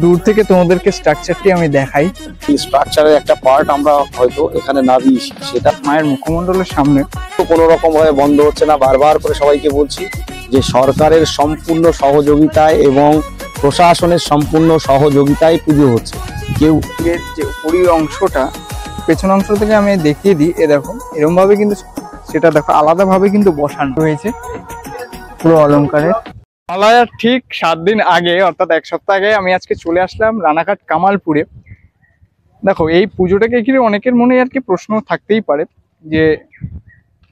দূর থেকে তোমাদেরকে স্ট্রাকচারটি আমি দেখাই। এই স্ট্রাকচারের একটা পার্ট আমরা হয়তো এখানে নামিয়েছি, সেটা মায়ের মুখমণ্ডলের সামনে কোনো রকম ভাবে বন্ধ হচ্ছে না। বারবার করে সবাইকে বলছি যে সরকারের সম্পূর্ণ সহযোগিতায় এবং প্রশাসনের সম্পূর্ণ সহযোগিতায় পুজো হচ্ছে। কেউ যে উপরের অংশটা পেছন অংশ থেকে আমি দেখিয়ে দিই, এ দেখো এরকম ভাবে কিন্তু সেটা দেখো আলাদাভাবে কিন্তু বসানো হয়েছে পুরো অলঙ্কারের। মেলার ঠিক 7 দিন আগে অর্থাৎ 1 সপ্তাহ আগে আমি আজকে চলে আসলাম রানাঘাট কামালপুরে। দেখো এই পুজোটাকে ঘিরে অনেকের মনে আর কি প্রশ্ন থাকতেই পারে যে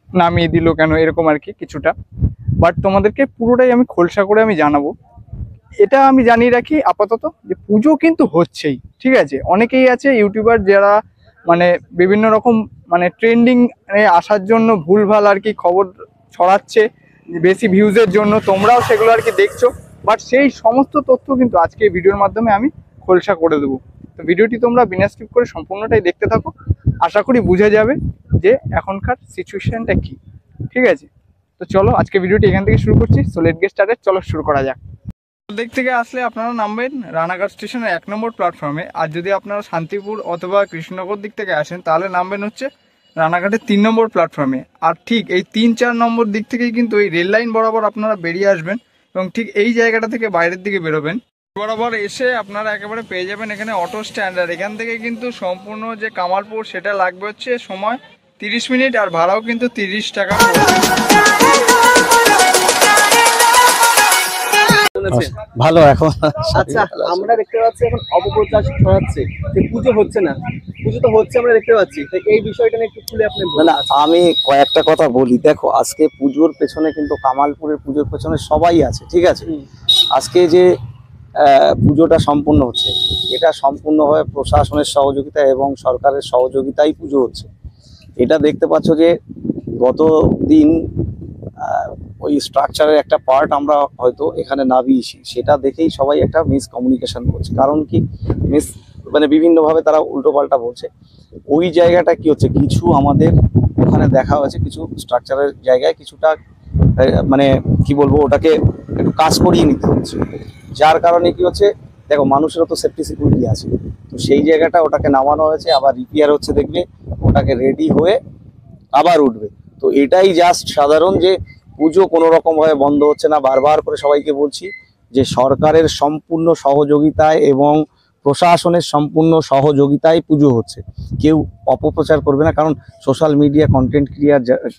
নামিয়ে দিল কেন, এরকম আর কি কিছুটা। বাট তোমাদেরকে পুরোটাই আমি খোলসা করে আমি জানাবো। এটা আমি জানিয়ে রাখি আপাতত যে পুজো কিন্তু হচ্ছেই, ঠিক আছে। অনেকেই আছে ইউটিউবার যারা মানে বিভিন্ন রকম মানে ট্রেন্ডিং আসার জন্য ভুলভাল আর কি খবর ছড়াচ্ছে বেশি ভিউজের জন্য, তোমরাও সেগুলো আর কি দেখছো। বাট সেই সমস্ত তথ্য কিন্তু আজকে এই ভিডিওর মাধ্যমে আমি খোলসা করে দেবো। তো ভিডিওটি তোমরা বিনা স্কিপ করে সম্পূর্ণটাই দেখতে থাকো, আশা করি বুঝে যাবে যে এখনকার সিচুয়েশনটা কি, ঠিক আছে। তো চলো আজকে ভিডিওটি এখান থেকে শুরু করছি। সো লেটস গেট স্টার্টেড, চলো শুরু করা যাক। দিক থেকে আসলে আপনারা নামবেন রানাঘাট স্টেশনের 1 নম্বর প্ল্যাটফর্মে। আর যদি আপনারা শান্তিপুর অথবা কৃষ্ণনগর দিক থেকে আসেন তাহলে নামবেন হচ্ছে রানাঘাটের 3 নম্বর প্ল্যাটফর্মে। আর ঠিক এই 3-4 নম্বর দিক থেকেই কিন্তু এই রেল লাইন বরাবর আপনারা বেরিয়ে আসবেন এবং ঠিক এই জায়গাটা থেকে বাইরের দিকে বেরোবেন। বরাবর এসে আপনারা একেবারে পেয়ে যাবেন এখানে অটো স্ট্যান্ড। আর এখান থেকে কিন্তু সম্পূর্ণ যে কামালপুর সেটা লাগবে হচ্ছে সময় 30 মিনিট, আর ভাড়াও কিন্তু 30 টাকা। ভালো এখন। আচ্ছা, আমরা দেখতে পাচ্ছি এখন অপপ্রচার ছড়াচ্ছে যে পুজো হচ্ছে না। পুজো তো হচ্ছে আমরা দেখতে পাচ্ছি, তো এই বিষয়টা নিয়ে একটু খুলে আপনি বলুন। না, আমি কয়েকটা কথা বলি। দেখো আজকে পুজোর পেছনে কিন্তু কামালপুরের পুজোর পেছনে সবাই আছে, ঠিক আছে। আজকে যে পুজোটা সম্পূর্ণ হচ্ছে এটা সম্পূর্ণভাবে প্রশাসনের সহযোগিতা এবং সরকারের সহযোগিতায় পুজো হচ্ছে। এটা দেখতে পাচ্ছ যে গত দিন ওই স্ট্রাকচারের একটা পার্ট আমরা হয়তো এখানে নামিয়েছি, সেটা দেখেই সবাই একটা মিসকমিউনিকেশন করছে। কারণ কি মানে বিভিন্নভাবে তারা উল্টোপাল্টা বলছে। ওই জায়গাটা কি হচ্ছে, কিছু আমাদের ওখানে দেখা হয়েছে কিছু স্ট্রাকচারের জায়গায় কিছুটা মানে কি বলবো ওটাকে একটু কাজ করিয়ে নিতে হচ্ছে। যার কারণে কি হচ্ছে, দেখো মানুষেরও তো সেফটি সিকিউরিটি আছে, তো সেই জায়গাটা ওটাকে নামানো হয়েছে, আবার রিপেয়ার হচ্ছে, দেখবে ওটাকে রেডি হয়ে আবার উঠবে। তো এটাই জাস্ট সাধারণ যে পুজো কোনো রকম ভাবে বন্ধ হচ্ছে না। বারবার করে সবাইকে বলছি যে সরকারের সম্পূর্ণ সহযোগিতায় এবং প্রশাসনের সম্পূর্ণ সহযোগিতায় পুজো হচ্ছে। কেউ অপপ্রচার করবে না, কারণ সোশ্যাল মিডিয়া কন্টেন্ট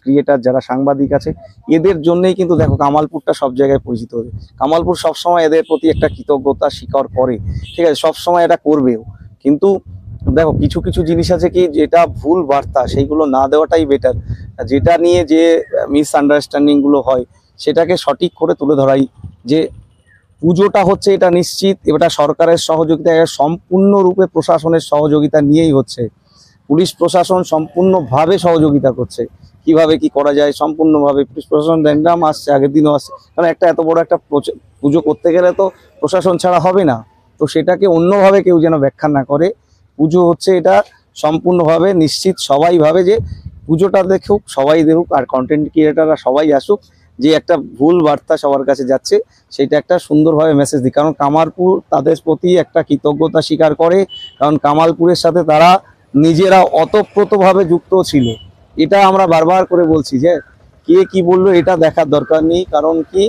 ক্রিয়েটার যারা সাংবাদিক আছে এদের জন্যই কিন্তু দেখো কামালপুরটা সব জায়গায় পরিচিত হবে। কামালপুর সবসময় এদের প্রতি একটা কৃতজ্ঞতা স্বীকার করে, ঠিক আছে, সবসময় এটা করবেও। কিন্তু দেখো কিছু কিছু জিনিস আছে কি যেটা ভুল বার্তা, সেইগুলো না দেওয়াটাই বেটার। যেটা নিয়ে যে মিসআন্ডারস্ট্যান্ডিং গুলো হয় সেটাকে সঠিক করে তুলে ধরাই যে পুজোটা হচ্ছে এটা নিশ্চিত, এটা সরকারের সহযোগিতা, সম্পূর্ণরূপে প্রশাসনের সহযোগিতা নিয়েই হচ্ছে। পুলিশ প্রশাসন সম্পূর্ণভাবে সহযোগিতা করছে। কিভাবে কি করা যায় সম্পূর্ণভাবে পুলিশ প্রশাসন র্যান্ডাম আসছে, আগের দিনও আসছে। কারণ একটা এত বড় একটা পুজো করতে গেলে তো প্রশাসন ছাড়া হবে না। তো সেটাকে অন্যভাবে কেউ যেন ব্যাখ্যা না করে। পুজো হচ্ছে এটা সম্পূর্ণভাবে নিশ্চিত, সবাই ভাবে যে পুজোটা দেখুক, সবাই দেখুক, আর কন্টেন্ট ক্রিয়েটাররা সবাই আসুক। যে একটা ভুল বার্তা সবার কাছে যাচ্ছে সেটা একটা সুন্দরভাবে মেসেজ দিই। কারণ কামালপুর তাদের প্রতি একটা কৃতজ্ঞতা স্বীকার করে, কারণ কামালপুরের সাথে তারা নিজেরা ওতপ্রোতভাবে যুক্ত ছিল। এটা আমরা বারবার করে বলছি যে কে কি বললো এটা দেখার দরকার নেই। কারণ কি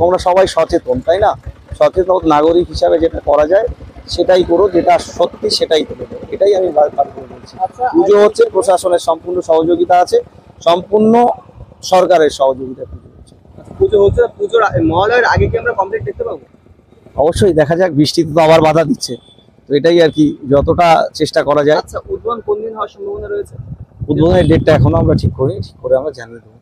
তোমরা সবাই সচেতন, তাই না? সচেতন নাগরিক হিসাবে যেটা করা যায় সেটাই করো, যেটা সত্যি সেটাই করো। এটাই আমি বারবার করে বলছি। পুজো হচ্ছে প্রশাসনের সম্পূর্ণ সহযোগিতা আছে, সম্পূর্ণ সরকারের সহযোগিতা পুজো হচ্ছে। পুজোর মহালয়ের আগে কি আমরা কমপ্লিট দেখতে পাবো? অবশ্যই দেখা যাক, বৃষ্টিতে তো আবার বাধা দিচ্ছে, তো এটাই আর কি যতটা চেষ্টা করা যায়। আচ্ছা, উদ্বোধন কোন দিন হওয়ার সম্ভাবনা রয়েছে? উদ্বোধনের ডেটটা এখনো আমরা ঠিক করে আমরা জানিয়ে দেবো।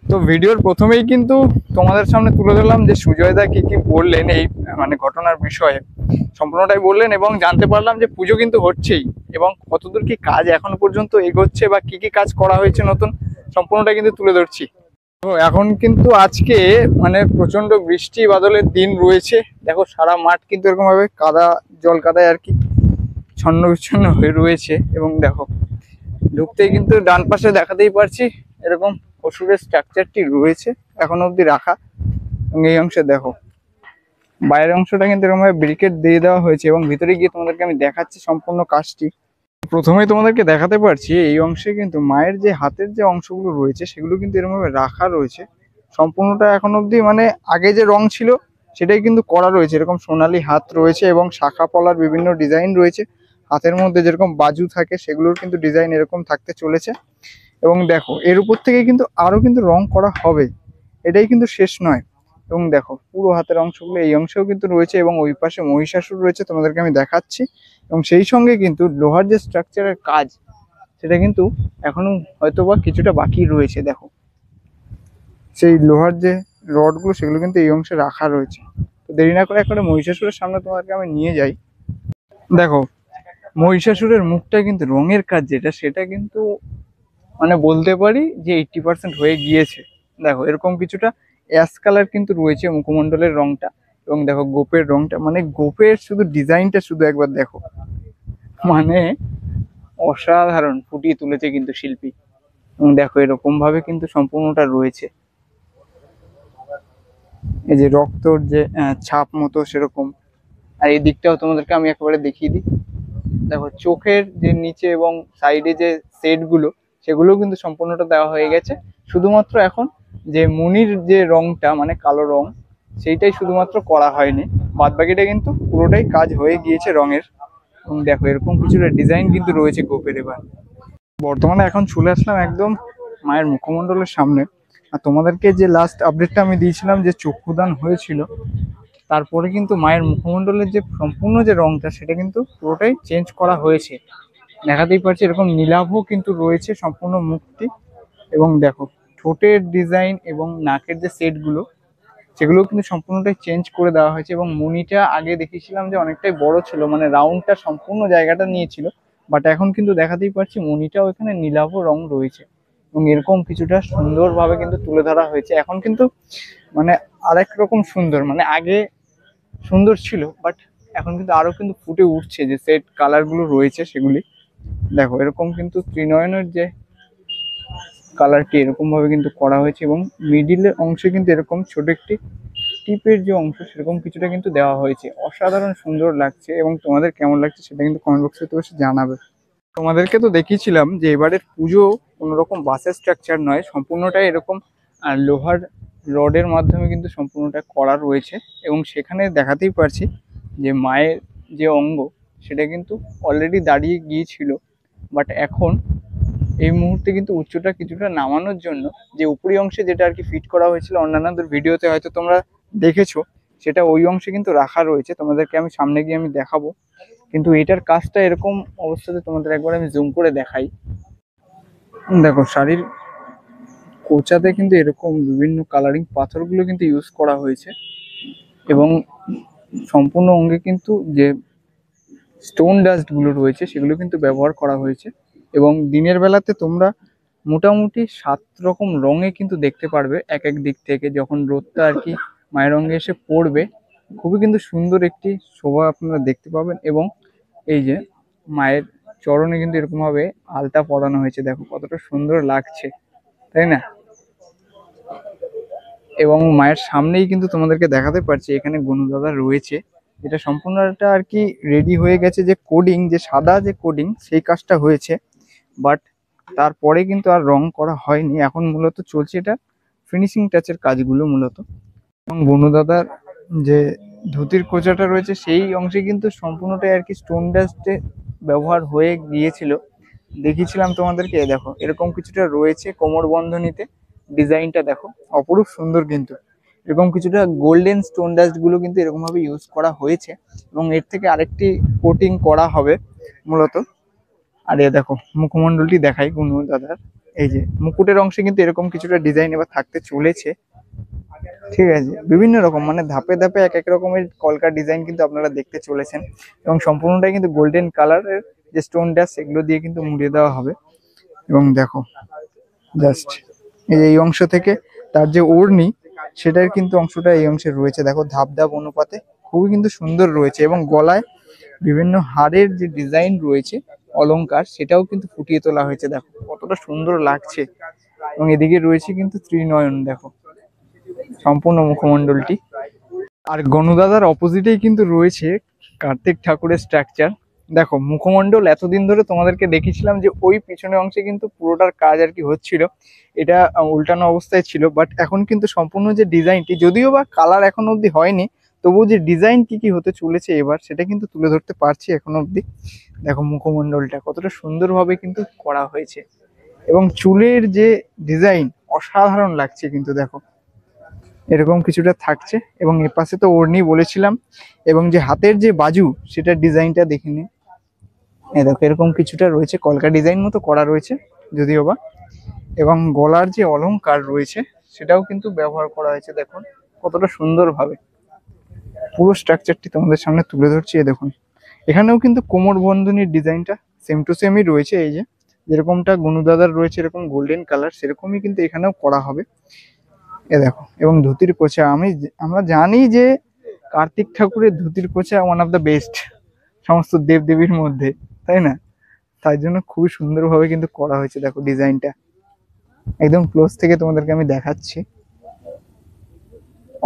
তো ভিডিওর প্রথমেই কিন্তু তোমাদের সামনে তুলে ধরলাম যে সুজয়দা কি কি বললেন এই মানে ঘটনার বিষয়ে, সম্পূর্ণটাই বললেন এবং জানতে পারলাম যে পুজো কিন্তু হচ্ছেই এবং কতদূর কি কাজ এখনো পর্যন্ত এগোচ্ছে বা কি কি কাজ করা হয়েছে নতুন, সম্পূর্ণটা কিন্তু তুলে ধরছি। তো এখন কিন্তু আজকে মানে প্রচন্ড বৃষ্টি বাদলের দিন রয়েছে। দেখো সারা মাঠ কিন্তু এরকম ভাবে জল কাদায় আর কি ছন্ন বিচ্ছন্ন হয়ে রয়েছে। এবং দেখো ঢুকতেই কিন্তু ডান পাশে দেখাতেই পারছি এরকম অসুরের স্ট্রাকচারটি রয়েছে এখনো অবধি রাখা। এবং এই অংশে দেখো বাইরের অংশটা কিন্তু এরকম ভাবে ব্রিকেট দিয়ে দেওয়া হয়েছে এবং ভিতরে গিয়ে তোমাদেরকে আমি দেখাচ্ছি সম্পূর্ণ কাজটি। প্রথমেই তোমাদেরকে দেখাতে পারছি এই অংশে কিন্তু মায়ের যে হাতের যে অংশগুলো রয়েছে সেগুলো কিন্তু এরকম ভাবে রাখা রয়েছে সম্পূর্ণটা এখন অবধি, মানে আগে যে রং ছিল সেটাই কিন্তু করা রয়েছে। এরকম সোনালী হাত রয়েছে এবং শাখা পলার বিভিন্ন ডিজাইন রয়েছে। হাতের মধ্যে যেরকম বাজু থাকে সেগুলোর কিন্তু ডিজাইন এরকম থাকতে চলেছে। এবং দেখো এর উপর থেকে কিন্তু আরো কিন্তু রং করা হবে, এটাই কিন্তু শেষ নয়। এবং দেখো পুরো হাতের অংশগুলো এই অংশেও কিন্তু রয়েছে এবং ওই পাশে মহিষাসুর রয়েছে, তোমাদেরকে আমি দেখাচ্ছি। এবং সেই সঙ্গে কিন্তু লোহার যে স্ট্রাকচারের কাজ সেটা কিন্তু এখনো হয়তোবা কিছুটা বাকি রয়েছে। দেখো সেই লোহার যে রডগুলো সেগুলো কিন্তু এই অংশে রাখা রয়েছে। তো দেরি না করে এখন মহিষাসুরের সামনে তোমাদেরকে আমি নিয়ে যাই। দেখো মহিষাসুরের মুখটা কিন্তু রঙের কাজ যেটা সেটা কিন্তু মানে বলতে পারি যে 80% হয়ে গিয়েছে। দেখো এরকম কিছুটা অ্যাশ কালার কিন্তু রয়েছে মুখমণ্ডলের রংটা। এবং দেখো গোপের রংটা, মানে গোপের শুধু ডিজাইনটা শুধু একবার দেখো, মানে অসাধারণ ফুটিয়ে তুলেছে কিন্তু শিল্পী। এবং দেখো এরকম ভাবে কিন্তু সম্পূর্ণটা রয়েছে। এই যে রক্তর যে ছাপ মতো সেরকম। আর এই দিকটাও তোমাদেরকে আমি একেবারে দেখিয়ে দিই। দেখো চোখের যে নিচে এবং সাইডে যে সেট গুলো সেগুলো কিন্তু সম্পূর্ণটা দেওয়া হয়ে গেছে। শুধুমাত্র এখন যে মুনির যে রংটা মানে কালো রং সেইটাই শুধুমাত্র করা হয়নি, বাদ বাকিটা কিন্তু পুরোটাই কাজ হয়ে গিয়েছে রঙের। এবং দেখো এরকম কিছুটা ডিজাইন কিন্তু রয়েছে গোপের। এবার বর্তমানে এখন চলে আসলাম একদম মায়ের মুখমণ্ডলের সামনে। আর তোমাদেরকে যে লাস্ট আপডেটটা আমি দিয়েছিলাম যে চক্ষুদান হয়েছিল, তারপরে কিন্তু মায়ের মুখমণ্ডলের যে সম্পূর্ণ যে রংটা সেটা কিন্তু পুরোটাই চেঞ্জ করা হয়েছে। দেখাতেই পাচ্ছি এরকম নীলাভ কিন্তু রয়েছে সম্পূর্ণ মুখটি। এবং দেখো ঠোঁটের ডিজাইন এবং নাকের যে সেটগুলো সেগুলো কিন্তু সম্পূর্ণটাই চেঞ্জ করে দেওয়া হয়েছে। এবং মুনিটা আগে দেখেছিলাম যে অনেকটাই বড় ছিল, মানে রাউন্ডটা সম্পূর্ণ জায়গাটা নিয়েছিল, বাট এখন কিন্তু দেখাতেই পাচ্ছি মুনিটাও এখানে নীলাভ রং রয়েছে। এবং এরকম কিছুটা সুন্দরভাবে কিন্তু তুলে ধরা হয়েছে। এখন কিন্তু মানে আরেক রকম সুন্দর, মানে আগে সুন্দর ছিল বাট এখন কিন্তু আরো কিন্তু ফুটে উঠছে যে সেট কালার গুলো রয়েছে সেগুলি। দেখো এরকম কিন্তু ত্রিনয়নের যে কালারটি এরকম ভাবে কিন্তু করা হয়েছে এবং মিডিলের অংশে কিন্তু এরকম ছোট একটি টিপের যে অংশ সেরকম কিছুটা কিন্তু দেওয়া হয়েছে। অসাধারণ সুন্দর লাগছে। এবং তোমাদের কেমন লাগছে সেটা কিন্তু কমেন্ট বক্সে তো অবশ্যই জানাবে। তোমাদেরকে তো দেখিয়েছিলাম যে এবারের পুজো কোনো রকম বাসের স্ট্রাকচার নয়, সম্পূর্ণটাই এরকম লোহার রডের মাধ্যমে কিন্তু সম্পূর্ণটা করা রয়েছে। এবং সেখানে দেখাতেই পারছি যে মায়ের যে অঙ্গ সেটা কিন্তু অলরেডি দাঁড়িয়ে গিয়েছিল, বাট এখন এই মুহূর্তে কিন্তু উচ্চটা কিছুটা নামানোর জন্য যে উপরি অংশে যেটা আর কি ফিট করা হয়েছিল অন্যান্যদের ভিডিওতে হয়তো তোমরা দেখেছো, সেটা ওই অংশে কিন্তু রাখা রয়েছে। তোমাদেরকে আমি সামনে গিয়ে আমি দেখাবো, কিন্তু এটার কাজটা এরকম অবস্থাতে তোমাদের একবার আমি জুম করে দেখাই। দেখো শাড়ির কোচাতে কিন্তু এরকম বিভিন্ন কালারিং পাথরগুলো কিন্তু ইউজ করা হয়েছে। এবং সম্পূর্ণ অঙ্গে কিন্তু যে স্টোন ডাস্ট গুলো রয়েছে সেগুলো কিন্তু ব্যবহার করা হয়েছে। এবং দিনের বেলাতে তোমরা মোটামুটি 7 রকম রঙে কিন্তু দেখতে পারবে এক এক দিক থেকে, যখন রোদটা আর কি মায়ের অঙ্গে এসে পড়বে খুবই কিন্তু সুন্দর একটি শোভা আপনারা দেখতে পাবেন। এবং এই যে মায়ের চরণে কিন্তু এরকম ভাবে আলতা পরানো হয়েছে, দেখো কতটা সুন্দর লাগছে, তাই না? এবং মায়ের সামনেই কিন্তু তোমাদেরকে দেখাতে পারছি এখানে গনুদাদা রয়েছে, এটা সম্পূর্ণটা আর কি রেডি হয়ে গেছে। যে কোডিং, যে সাদা যে কোডিং সেই কাজটা হয়েছে, বাট তারপরে কিন্তু আর রং করা হয়নি। এখন মূলত চলছে এটা ফিনিশিং টাচের কাজগুলো মূলত। এবং গনুদাদার যে ধুতির কোচাটা রয়েছে সেই অংশে কিন্তু সম্পূর্ণটাই আর কি স্টোন ডাস্টে ব্যবহার হয়ে গিয়েছিল, দেখিয়েছিলাম তোমাদেরকে। দেখো এরকম কিছুটা রয়েছে কোমর বন্ধনীতে, ডিজাইনটা দেখো অপরূপ সুন্দর। কিন্তু এরকম কিছুটা গোল্ডেন স্টোন ডাস্ট গুলো কিন্তু এরকম ভাবে ইউজ করা হয়েছে এবং এর থেকে আরেকটি কোটিং করা হবে মূলত। আর এ দেখো মুখমণ্ডলটি দেখাই গুনু দাদার, এই যে মুকুটের অংশে কিন্তু এরকম কিছুটা ডিজাইন এবার থাকতে চলেছে। ঠিক আছে, বিভিন্ন রকম মানে ধাপে ধাপে এক এক রকমের কলকার ডিজাইন কিন্তু আপনারা দেখতে চলেছেন। এবং সম্পূর্ণটাই কিন্তু গোল্ডেন কালারের যে স্টোন ডাস্ট সেগুলো দিয়ে কিন্তু মুড়িয়ে দেওয়া হবে। এবং দেখো জাস্ট এই অংশ থেকে তার যে ওড়নি সেটার কিন্তু অংশটা এই অংশে রয়েছে, দেখো ধাপ ধাপ অনুপাতে খুবই কিন্তু সুন্দর রয়েছে। এবং গলায় বিভিন্ন হাড়ের যে ডিজাইন রয়েছে অলংকার সেটাও কিন্তু ফুটিয়ে তোলা হয়েছে, দেখো কতটা সুন্দর লাগছে। এবং এদিকে রয়েছে কিন্তু ত্রিনয়ন, দেখো সম্পূর্ণ মুখমণ্ডলটি। আর গণদাদার অপোজিটেই কিন্তু রয়েছে কার্তিক ঠাকুরের স্ট্রাকচার। দেখো মুখমণ্ডল এতদিন ধরে তোমাদেরকে দেখিয়েছিলাম যে ওই পিছনের অংশে কিন্তু পুরোটার কাজ আর কি হচ্ছিল, এটা উল্টানো অবস্থায় ছিল। বাট এখন কিন্তু সম্পূর্ণ যে ডিজাইনটি, যদিও বা কালার এখন অবধি হয়নি, তবুও যে ডিজাইন কি হতে চলেছে এবার সেটা কিন্তু তুলে ধরতে পারছি এখন অবধি। দেখো মুখমণ্ডলটা কতটা সুন্দরভাবে কিন্তু করা হয়েছে, এবং চুলের যে ডিজাইন অসাধারণ লাগছে কিন্তু। দেখো এরকম কিছুটা থাকছে, এবং এপাশে তো ওড়নি বলেছিলাম, এবং যে হাতের যে বাজু সেটার ডিজাইনটা দেখে নি। দেখো এরকম কিছুটা রয়েছে, কলকা ডিজাইন মতো করা রয়েছে যদিও বা, এবং গলার যে অলংকার রয়েছে সেটাও কিন্তু ব্যবহার করা হয়েছে। দেখুন কতটা সুন্দরভাবে পুরো স্ট্রাকচারটি তোমাদের সামনে তুলে ধরছি। দেখুন এখানেও কিন্তু কোমর বন্ধনীর ডিজাইনটা সেম টু সেমই রয়েছে, এই যে যেরকমটা গনুদাদার রয়েছে এরকম গোল্ডেন কালার, সেরকমই কিন্তু এখানেও করা হবে। দেখো, এবং ধুতির কোচা, আমরা জানি যে কার্তিক ঠাকুরের ধুতির কোচা ওয়ান অফ দ্য বেস্ট সমস্ত দেবদেবীর মধ্যে, তাই না? তাই জন্য খুবই সুন্দরভাবে কিন্তু করা হয়েছে। দেখো ডিজাইনটা একদম ক্লোজ থেকে তোমাদেরকে আমি দেখাচ্ছি,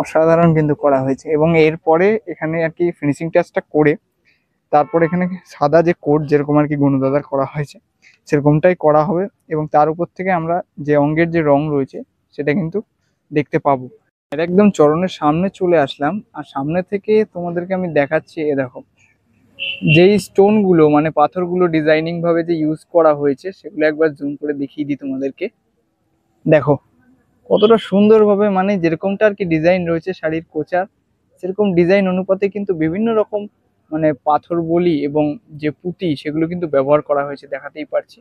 অসাধারণ কিন্তু করা হয়েছে। এবং এরপরে এখানে আর কি ফিনিশিং টাচটা করে তারপর এখানে সাদা যে কোট যেরকম আর কি গনুদাদার করা হয়েছে সেরকমটাই করা হবে, এবং তার উপর থেকে আমরা যে অঙ্গের যে রং রয়েছে সেটা কিন্তু দেখতে পাবো। এর একদম চরণের সামনে চলে আসলাম, আর সামনে থেকে তোমাদেরকে আমি দেখাচ্ছি। দেখো যেই স্টোনগুলো মানে পাথরগুলো ডিজাইনিং ভাবে যে ইউজ করা হয়েছে সেগুলো একবার জুম করে দেখিয়ে দিই তোমাদেরকে। দেখো কতটা সুন্দরভাবে, মানে যেরকমটা আর কি ডিজাইন রয়েছে শাড়ির কোচার, সেরকম ডিজাইন অনুপাতে কিন্তু বিভিন্ন রকম মানে পাথর বলি এবং যে পুঁতি সেগুলো কিন্তু ব্যবহার করা হয়েছে, দেখাতেই পারছি।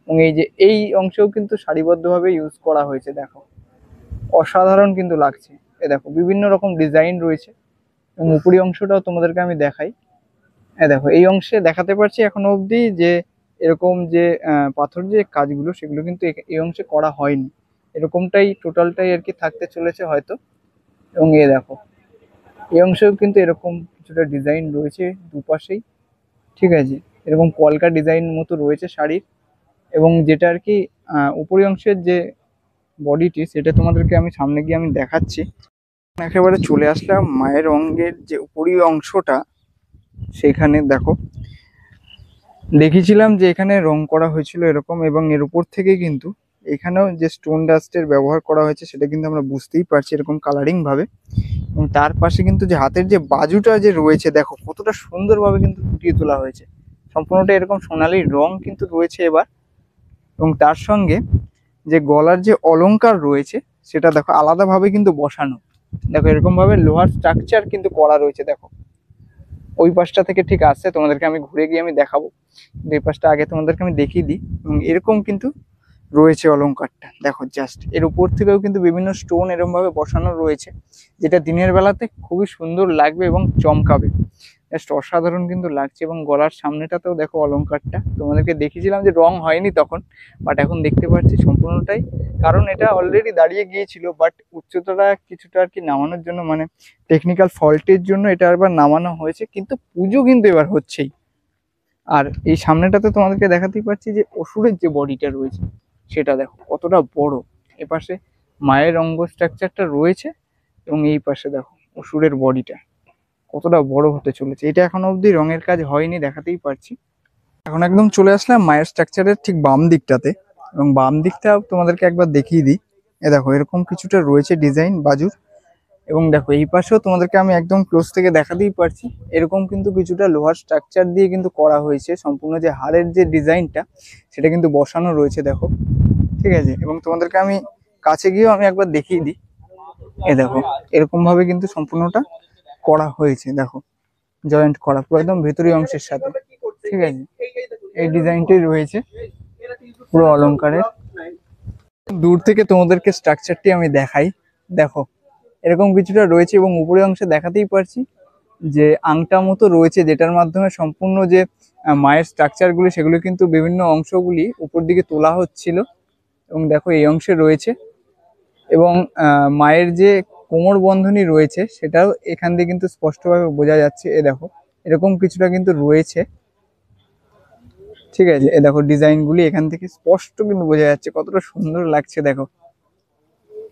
এবং এই যে এই অংশেও কিন্তু সারিবদ্ধভাবে ইউজ করা হয়েছে। দেখো অসাধারণ কিন্তু লাগছে। দেখো বিভিন্ন রকম ডিজাইন রয়েছে, এবং উপরি অংশটাও তোমাদেরকে আমি দেখাই। দেখো এই অংশে দেখাতে পারছি এখনো অবধি যে এরকম যে পাথর যে কাজগুলো সেগুলো কিন্তু এই অংশে করা হয়নি, এরকমটাই টোটালটাই আর কি থাকতে চলেছে হয়তো। এবং দেখো এই অংশেও কিন্তু এরকম কিছুটা ডিজাইন রয়েছে দুপাশেই, ঠিক আছে? এরকম কলকা ডিজাইন মতো রয়েছে শাড়ির, এবং যেটা আর কি উপরি অংশের যে বডিটি সেটা তোমাদেরকে আমি সামনে গিয়ে আমি দেখাচ্ছি। একেবারে চলে আসলাম মায়ের অঙ্গের যে উপরি অংশটা, সেখানে দেখো দেখিয়েছিলাম যে এখানে রং করা হয়েছিল এরকম, এবং এর উপর থেকে কিন্তু এখানেও যে স্টোন ডাস্টের ব্যবহার করা হয়েছে সেটা কিন্তু আমরা বুঝতেই পারছি এরকম কালারিং ভাবে। এবং তার পাশে কিন্তু যে হাতের যে বাজুটা যে রয়েছে দেখো কতটা সুন্দরভাবে কিন্তু ফুটিয়ে তোলা হয়েছে, সম্পূর্ণটা এরকম সোনালী রং কিন্তু রয়েছে এবার। এবং তার সঙ্গে যে গলার যে অলংকার রয়েছে সেটা দেখো আলাদাভাবে কিন্তু বসানো। দেখো এরকম ভাবে লোহার স্ট্রাকচার কিন্তু করা রয়েছে। দেখো ওই পাশটা থেকে ঠিক আসছে, তোমাদেরকে আমি ঘুরে গিয়ে আমি দেখাবো, এই পাশটা আগে তোমাদেরকে আমি দেখিয়ে দিই। এবং এরকম কিন্তু রয়েছে অলংকারটা, দেখো জাস্ট এর উপর থেকেও কিন্তু বিভিন্ন স্টোন এরকম ভাবে বসানো রয়েছে, যেটা দিনের বেলাতে খুবই সুন্দর লাগবে এবং চমকাবে, জাস্ট অসাধারণ কিন্তু লাগছে। এবং গলার সামনেটাতেও দেখো অলংকারটা তোমাদেরকে দেখিয়েছিলাম যে রং হয়নি তখন, বাট এখন দেখতে পাচ্ছি সম্পূর্ণটাই, কারণ এটা অলরেডি দাঁড়িয়ে গিয়েছিল, বাট উচ্চতাটা কিছুটা আর কি নামানোর জন্য, মানে টেকনিক্যাল ফল্টের জন্য এটা আবার নামানো হয়েছে, কিন্তু পুজো কিন্তু এবার হচ্ছেই। আর এই সামনেটাতে তোমাদেরকে দেখাতেই পারছি যে অসুরের যে বডিটা রয়েছে সেটা দেখো কতটা বড়, এপাশে মায়ের অঙ্গ স্ট্রাকচারটা রয়েছে, এবং এই পাশে দেখো অসুরের বডিটা কতটা বড় হতে চলেছে। এটা এখনো অবধি রঙের কাজ হয়নি, দেখাতেই পারছি। এখন একদম চলে আসলাম মায়ের স্ট্রাকচারের ঠিক বাম দিকটাতে, এবং বাম দিকটা তোমাদেরকে একবার দেখিয়ে দিই। দেখো এরকম কিছুটা রয়েছে ডিজাইন বাজুর, এবং দেখো এই পাশেও তোমাদেরকে আমি একদম ক্লোজ থেকে দেখাতেই পারছি, এরকম কিন্তু কিছুটা লোহার স্ট্রাকচার দিয়ে কিন্তু করা হয়েছে। সম্পূর্ণ যে হাড়ের যে ডিজাইনটা সেটা কিন্তু বসানো রয়েছে, দেখো ঠিক আছে। এবং তোমাদেরকে আমি কাছে গিয়েও আমি একবার দেখিয়ে দিই। দেখো এরকম ভাবে কিন্তু সম্পূর্ণটা করা হয়েছে, দেখো জয়েন্ট করা পুরো একদম ভেতরি অংশের সাথে, ঠিক আছে। এই ডিজাইনটাই রয়েছে পুরো অলংকারের। দূর থেকে তোমাদেরকে স্ট্রাকচারটি আমি দেখাই। দেখো এরকম কিছুটা রয়েছে, এবং উপরের অংশে দেখাতেই পারছি যে আংটা মতো রয়েছে, যেটার মাধ্যমে সম্পূর্ণ যে মায়ের স্ট্রাকচারগুলি সেগুলো কিন্তু বিভিন্ন অংশগুলি উপর দিকে তোলা হচ্ছিল। এবং দেখো এই অংশে রয়েছে, এবং মায়ের যে কোমর বন্ধনী রয়েছে সেটাও এখান দিয়ে কিন্তু স্পষ্টভাবে বোঝা যাচ্ছে। দেখো এরকম কিছুটা কিন্তু রয়েছে, ঠিক আছে। দেখো ডিজাইনগুলি এখান থেকে স্পষ্ট কিন্তু বোঝা যাচ্ছে, কতটা সুন্দর লাগছে দেখো।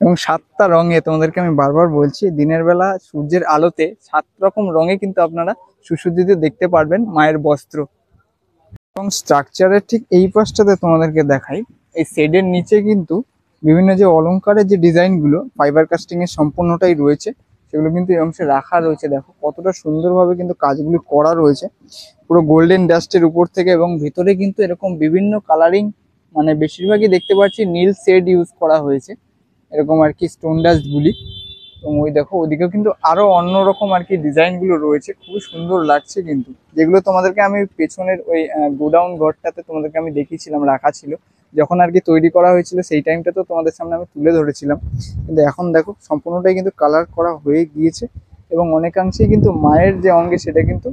এবং 7টা রঙে তোমাদেরকে আমি বারবার বলছি, দিনের বেলা সূর্যের আলোতে 7 রকম রঙে কিন্তু আপনারা সুসজ্জিত দেখতে পারবেন মায়ের বস্ত্র। এবং স্ট্রাকচারের ঠিক এই পাশটাতে তোমাদেরকে দেখাই, এই শেডের নিচে কিন্তু বিভিন্ন যে অলংকারের যে ডিজাইনগুলো ফাইবার কাস্টিং এর সম্পূর্ণটাই রয়েছে, সেগুলো কিন্তু এই অংশে রাখা রয়েছে। দেখো কতটা সুন্দরভাবে কিন্তু কাজগুলি করা রয়েছে পুরো গোল্ডেন ডাস্টের উপর থেকে, এবং ভিতরে কিন্তু এরকম বিভিন্ন কালারিং, মানে বেশিরভাগই দেখতে পাচ্ছি নীল শেড ইউজ করা হয়েছে এরকম আর কি স্টোন ডাস্ট গুলি। এবং ওই দেখো ওদিকেও কিন্তু আরো অন্যরকম আর কি ডিজাইন গুলো রয়েছে, খুবই সুন্দর লাগছে কিন্তু, যেগুলো তোমাদেরকে আমি পেছনের ওই গোডাউন ঘরটাতে তোমাদেরকে আমি দেখিয়েছিলাম রাখা ছিল, যখন আর কি তৈরি করা হয়েছিল সেই টাইমটা তো তোমাদের সামনে আমি তুলে ধরেছিলাম। কিন্তু এখন দেখো সম্পূর্ণটাই কিন্তু কালার করা হয়ে গিয়েছে, এবং অনেকাংশেই কিন্তু মায়ের যে অঙ্গে সেটা কিন্তু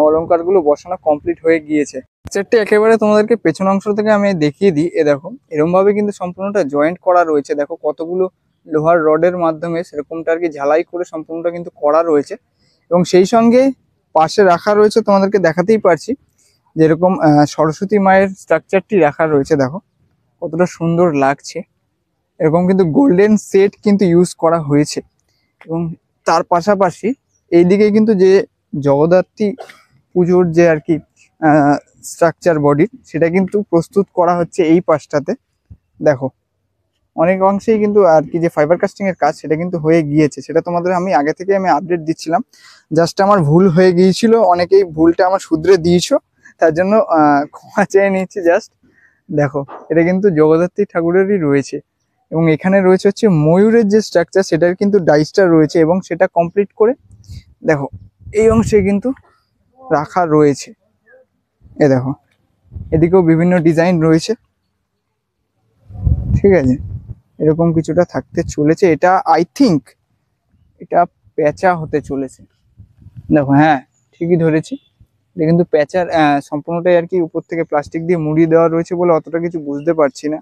অলংকারগুলো বসানো কমপ্লিট হয়ে গিয়েছে। সেটটি একেবারে তোমাদেরকে পেছন অংশ থেকে আমি দেখিয়ে দিই। দেখো এরকম ভাবে কিন্তু সম্পূর্ণটা জয়েন্ট করা রয়েছে, দেখো কতগুলো লোহার রডের মাধ্যমে সেরকমটা আর কি ঝালাই করে সম্পূর্ণটা কিন্তু করা রয়েছে। এবং সেই সঙ্গে পাশে রাখা রয়েছে, তোমাদেরকে দেখাতেই পারছি যেরকম সরস্বতী মায়ের স্ট্রাকচারটি রাখা রয়েছে, দেখো কতটা সুন্দর লাগছে। এরকম কিন্তু গোল্ডেন সেট কিন্তু ইউজ করা হয়েছে। এবং তার পাশাপাশি এইদিকে কিন্তু যে জগদ্ধাত্রী পুজোর যে আর কি স্ট্রাকচার বডির, সেটা কিন্তু প্রস্তুত করা হচ্ছে এই পাশটাতে। দেখো অনেক অংশেই কিন্তু আর কি যে ফাইবার কাস্টিং এর কাজ সেটা কিন্তু হয়ে গিয়েছে, সেটা তোমাদের আমি আগে থেকে আমি আপডেট দিচ্ছিলাম। জাস্ট আমার ভুল হয়ে গিয়েছিল, অনেকেই ভুলটা আমার শুধরে দিয়েছো, তার জন্য ক্ষমা চেয়ে নিচ্ছি। জাস্ট দেখো এটা কিন্তু জগদ্ধাত্রী ঠাকুরেরই রয়েছে, এবং এখানে রয়েছে হচ্ছে ময়ূরের যে স্ট্রাকচার সেটার কিন্তু ডাইসটা রয়েছে, এবং সেটা কমপ্লিট করে দেখো এই অংশে কিন্তু রাখা রয়েছে। এ দেখো এদিকেও বিভিন্ন ডিজাইন রয়েছে, ঠিক আছে, এরকম কিছুটা থাকতে চলেছে। এটা আই থিঙ্ক এটা প্যাঁচা হতে চলেছে। দেখো হ্যাঁ ঠিকই ধরেছি, এটা কিন্তু প্যাঁচার সম্পূর্ণটাই আর কি উপর থেকে প্লাস্টিক দিয়ে মুড়িয়ে দেওয়া রয়েছে বলে অতটা কিছু বুঝতে পারছি না।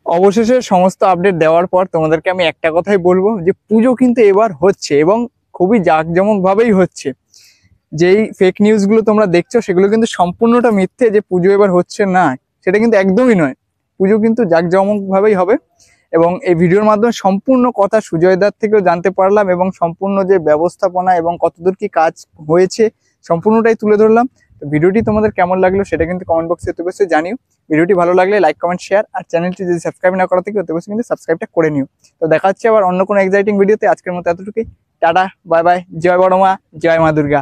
অবশেষে সমস্ত আপডেট দেওয়ার পর তোমাদেরকে আমি একটা কথাই বলবো, যে পুজো কিন্তু এবার হচ্ছে, এবং খুবই জাঁকজমক ভাবেই হচ্ছে। যেই ফেক নিউজগুলো তোমরা দেখছো সেগুলো কিন্তু সম্পূর্ণটা মিথ্যে, যে পুজো এবার হচ্ছে না সেটা কিন্তু একদমই নয়। পুজো কিন্তু জাঁকজমক ভাবেই হবে, এবং এই ভিডিওর মাধ্যমে সম্পূর্ণ কথা সুজয়দার থেকেও জানতে পারলাম, এবং সম্পূর্ণ যে ব্যবস্থাপনা এবং কতদূর কি কাজ হয়েছে সম্পূর্ণটাই তুলে ধরলাম। তো ভিডিওটি তোমাদের কেমন লাগলো সেটা কিন্তু কমেন্ট বক্সে অতি অবশ্যই জানিও। ভিডিওটি ভালো লাগলে লাইক কমেন্ট শেয়ার, আর চ্যানেলটি যদি সাবস্ক্রাইব না করা থেকে অতি অবশ্যই কিন্তু সাবস্ক্রাইবটা করে নিও। তো দেখা হচ্ছে আবার অন্য কোনো এক্সাইটিং ভিডিওতে। আজকের মতো এতটুকুই, টাটা বাই বাই, জয় বড় মা, জয় মা দুর্গা।